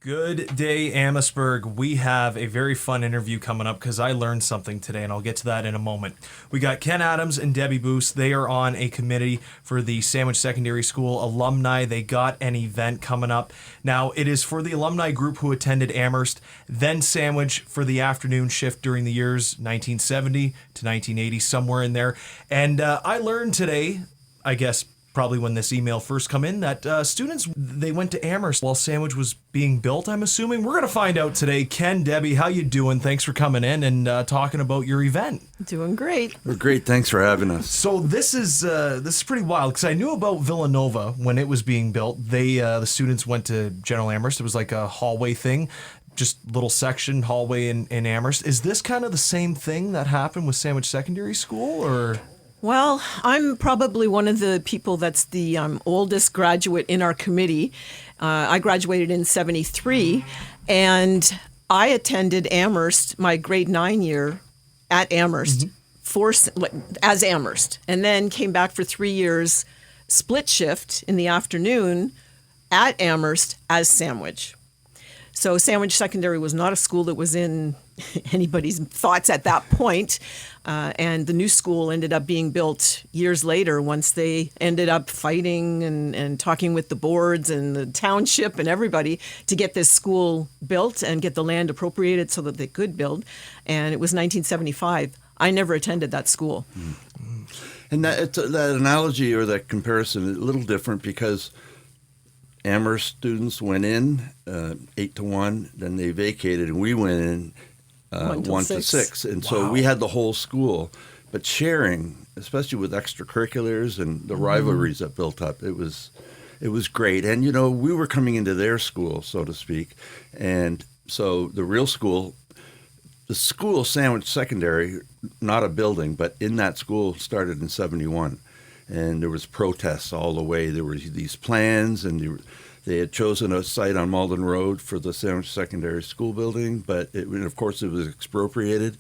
Good day, Amherstburg. We have a very fun interview coming up because I learned something today, and I'll get to that in a moment. We got Ken Adams and Debbie Boos. They are on a committee for the Sandwich Secondary School alumni. They got an event coming up. Now, it is for the alumni group who attended Amherst, then Sandwich for the afternoon shift during the years 1970 to 1980, somewhere in there. And I learned today, I guess, probably when this email first come in, that students, they went to Amherst while Sandwich was being built, I'm assuming. We're going to find out today. Ken, Debbie, how you doing? Thanks for coming in and talking about your event. Doing great. We're great. Thanks for having us. So this is pretty wild because I knew about Villanova when it was being built. They the students went to General Amherst. It was like a hallway thing, just little section hallway in Amherst. Is this kind of the same thing that happened with Sandwich Secondary School, or? Well, I'm probably one of the people that's the oldest graduate in our committee. I graduated in 73, and I attended Amherst, my grade 9 year at Amherst, as Amherst, and then came back for 3 years, split shift in the afternoon at Amherst as Sandwich. So Sandwich Secondary was not a school that was in anybody's thoughts at that point. And the new school ended up being built years later once they ended up fighting and talking with the boards and the township and everybody to get this school built and get the land appropriated so that they could build. And it was 1975. I never attended that school. And that analogy or that comparison is a little different because Amherst students went in 8-1, then they vacated, and we went in 1 to 6. And so we had the whole school. But sharing, especially with extracurriculars and the rivalries that built up, it was great. And, you know, we were coming into their school, so to speak. And so the real school, the school, Sandwich Secondary, not a building, but in that school started in 71. And there was protests all the way. There were these plans, and they had chosen a site on Malden Road for the Sandwich Secondary School building, but of course it was expropriated,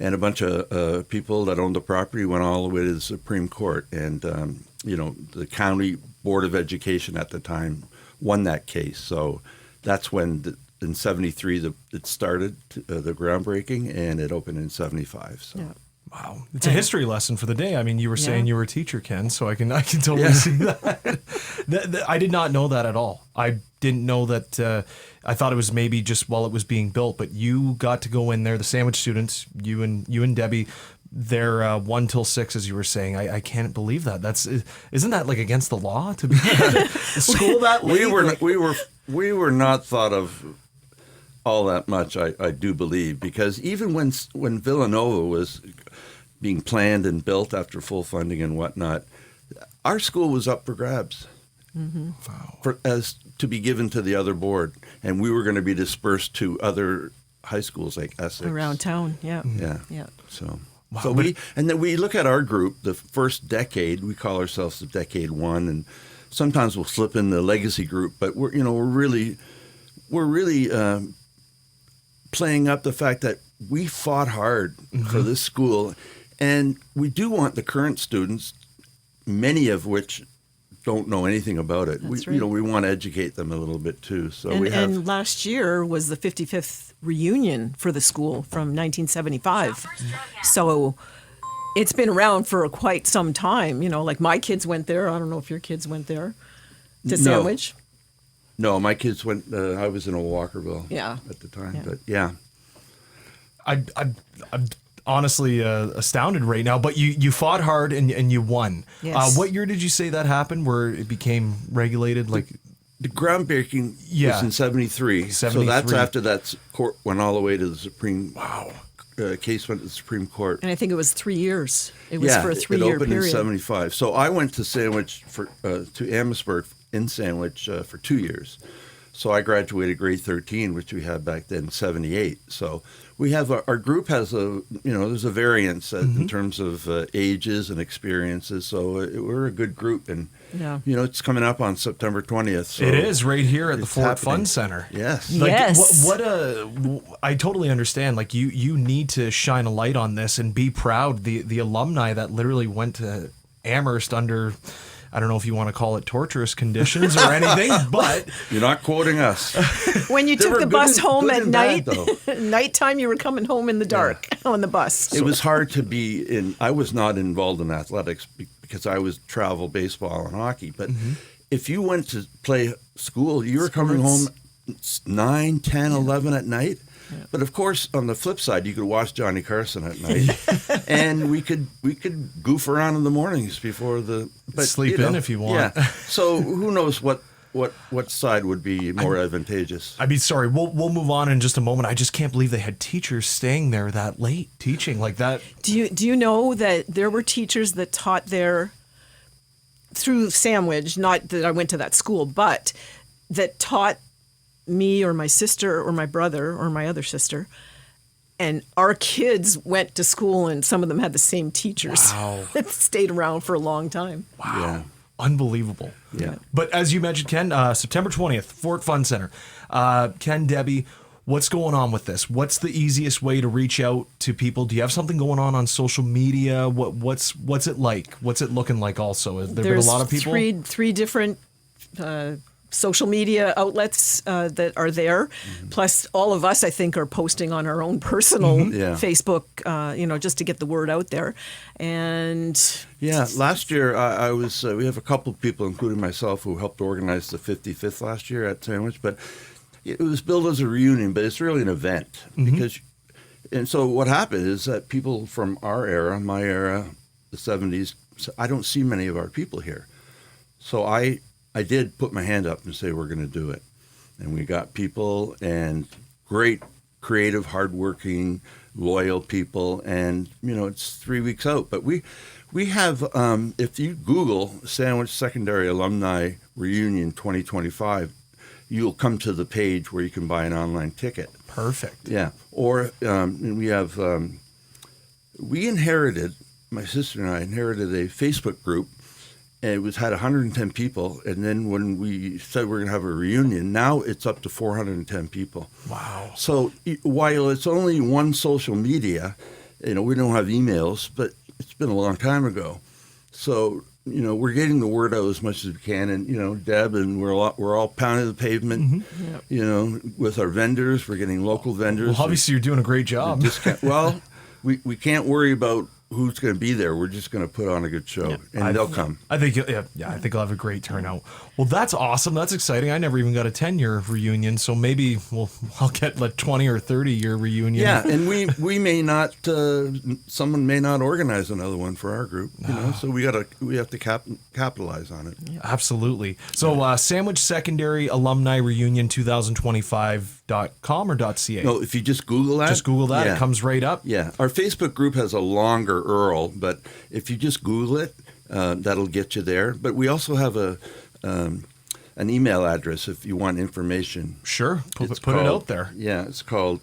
and a bunch of people that owned the property went all the way to the Supreme Court. And, the County Board of Education at the time won that case. So that's when, in 73, it started, the groundbreaking, and it opened in 75. So. Yeah. Wow. It's a history lesson for the day. I mean, you were saying you were a teacher, Ken, so I can totally see that. I did not know that at all. I didn't know that. I thought it was maybe just while it was being built, but you got to go in there, the Sandwich students, you and Debbie, they're 1 till 6, as you were saying. I can't believe that. Isn't that like against the law to be at a school that late? We were not thought of all that much, I do believe, because even when Villanova was being planned and built after full funding and whatnot, our school was up for grabs, as to be given to the other board, and we were going to be dispersed to other high schools like Essex around town. Yeah. So. Wow. So we look at our group, the first decade. We call ourselves the decade 1, and sometimes we'll slip in the legacy group, but we're really playing up the fact that we fought hard for this school, and we do want the current students, many of which don't know anything about it. That's We right. we want to educate them a little bit too. So And last year was the 55th reunion for the school from 1975. So it's been around for quite some time. You know, like my kids went there. I don't know if your kids went there to Sandwich. No, my kids went. I was in Walkerville at the time, but yeah. I'm honestly astounded right now, but you fought hard and you won. Yes. What year did you say that happened where it became regulated? Like The groundbreaking was in 73. So 73. that's after that court went all the way to the Supreme. Case went to the Supreme Court. And I think it was 3 years. It was for a 3-year it opened period. in 75. So I went to Sandwich to Amherstburg in Sandwich for 2 years. So I graduated grade 13, which we had back then, 78. So we have our group has there's a variance in terms of ages and experiences. So we're a good group, and it's coming up on September 20th. So it is right here at the Fort happening. Fun Center. Yes. Yes. I totally understand. Like you need to shine a light on this and be proud. The alumni that literally went to Amherst under I don't know if you want to call it torturous conditions or anything, but You're not quoting us. When you They took were the good bus and- home good at and night, bad, though. nighttime, you were coming home in the dark on the bus. It was hard to be in. I was not involved in athletics because I was travel baseball and hockey. But if you went to play school, you were coming home 9, 10, 11 at night. But of course, on the flip side, you could watch Johnny Carson at night, and we could goof around in the mornings before the Sleep in if you want. Yeah. So who knows what side would be more advantageous? I mean, sorry, we'll move on in just a moment. I just can't believe they had teachers staying there that late teaching like that. Do you know that there were teachers that taught there through Sandwich, not that I went to that school, but that taught me or my sister or my brother or my other sister, and our kids went to school and some of them had the same teachers. Wow. that stayed around for a long time. Wow. Yeah. Unbelievable. Yeah. But as you mentioned, Ken, September 20th, Fort Fun Center. Ken, Debbie, what's going on with this? What's the easiest way to reach out to people? Do you have something going on social media? What's it like? What's it looking like also? Has there been a lot of people? Three different social media outlets that are there. Plus, all of us, I think, are posting on our own personal Yeah. Facebook, just to get the word out there. And Yeah, last year I was. We have a couple of people, including myself, who helped organize the 55th last year at Sandwich. But it was billed as a reunion, but it's really an event because. And so what happened is that people from our era, my era, the 70s, I don't see many of our people here. So I did put my hand up and say we're going to do it, and we got people and great, creative, hardworking, loyal people, and it's 3 weeks out. But we have if you Google Sandwich Secondary Alumni Reunion 2025, you'll come to the page where you can buy an online ticket. Perfect. Yeah, or and we have we inherited, my sister and I inherited a Facebook group. And it had 110 people, and then when we said we're going to have a reunion, now it's up to 410 people. Wow. So while it's only one social media, we don't have emails, but it's been a long time ago. So we're getting the word out as much as we can, and Deb and we're all pounding the pavement. With our vendors, we're getting local vendors. Well, obviously, you're doing a great job. Well, we can't worry about who's going to be there. We're just going to put on a good show, and they'll come. I think I think I'll have a great turnout. Well, that's awesome. That's exciting. I never even got a 10-year reunion, so maybe I'll get like 20 or 30-year reunion. Yeah, and we may not. Someone may not organize another one for our group. So we have to capitalize on it. Absolutely. So Sandwich Secondary Alumni Reunion 2025.com or .ca? No, if you just Google that. Just Google that. Yeah. It comes right up. Yeah, our Facebook group has a longer URL, but if you just Google it, that'll get you there. But we also have an email address if you want information. Sure. Put it out there. Yeah, it's called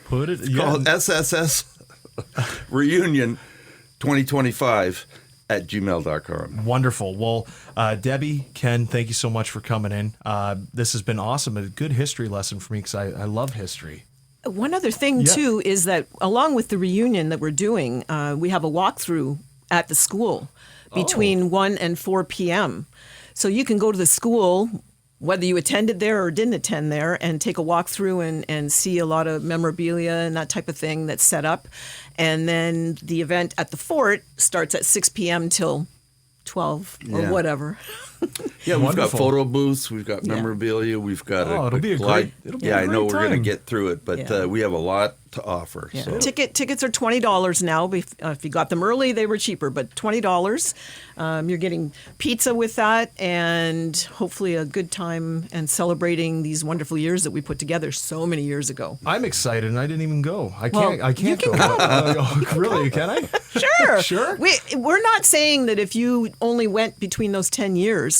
Called SSS Reunion 2025 at gmail.com. Wonderful. Well, Debbie, Ken, thank you so much for coming in. This has been awesome. A good history lesson for me because I love history. one other thing, too, is that along with the reunion that we're doing, we have a walkthrough at the school between 1 and 4 p.m. So you can go to the school, whether you attended there or didn't attend there, and take a walk through and see a lot of memorabilia and that type of thing that's set up. And then the event at the fort starts at 6 p.m. till 12 or whatever. Yeah, we've Wonderful. got photo booths, we've got memorabilia, we've got it'll be a great I know we're going to time. get through it, but we have a lot to offer. Yeah. So. Tickets are $20 now. If you got them early, they were cheaper, but $20. You're getting pizza with that, and hopefully a good time and celebrating these wonderful years that we put together so many years ago. I'm excited, and I didn't even go. I Well, can't you can go. Really? Can I? Sure. Sure. We're not saying that if you only went between those 10 years,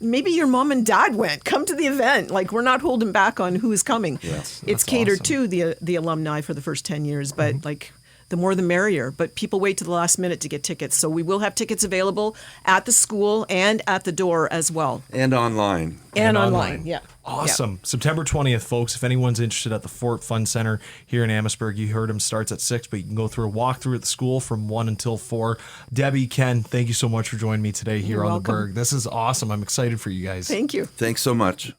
maybe your mom and dad went. Come to the event. Like, we're not holding back on who's coming. Yes, it's that's catered awesome. to the alumni for the first 10 years, but like the more the merrier. But people wait to the last minute to get tickets. So we will have tickets available at the school and at the door as well. And online. And online, yeah. Awesome. Yeah. September 20th, folks. If anyone's interested at the Fort Fun Center here in Amherstburg, you heard him, starts at 6, but you can go through a walkthrough at the school from 1 until 4. Debbie, Ken, thank you so much for joining me today here You're on welcome. the Berg. This is awesome. I'm excited for you guys. Thank you. Thanks so much.